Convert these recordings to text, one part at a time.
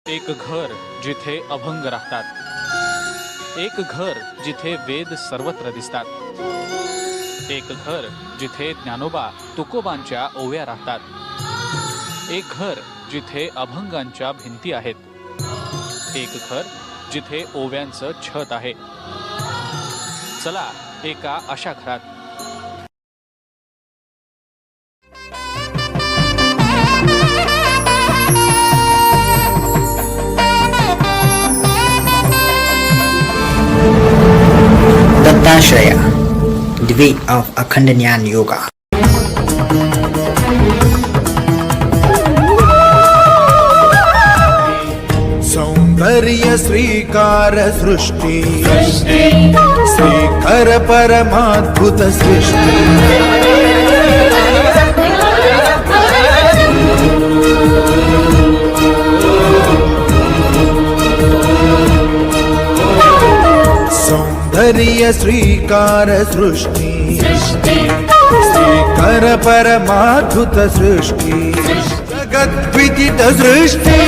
एक घर जिथे अभंग राहतात, एक घर जिथे वेद सर्वत्र दिसतात, एक घर जिथे ज्ञानोबा तुकोबांच्या ओव्या राहतात, एक घर जिथे अभंगांच्या भिंती आहेत, एक घर जिथे ओव्यांचं छत आहे. चला एका अशा घरात. दत्ताश्रया, the way of Akhand Jnana Yoga. सौंदर्य श्रीकार सृष्टि श्रीकर परमाद्भुत सृष्टि. सौंदर्य श्रीकार सृष्टि श्रीकर परमाद्भुत सृष्टि. जगद्विदित सृष्टि.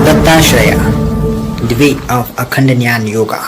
Dत्ताश्रया, the way of Akhand Jnana Yoga.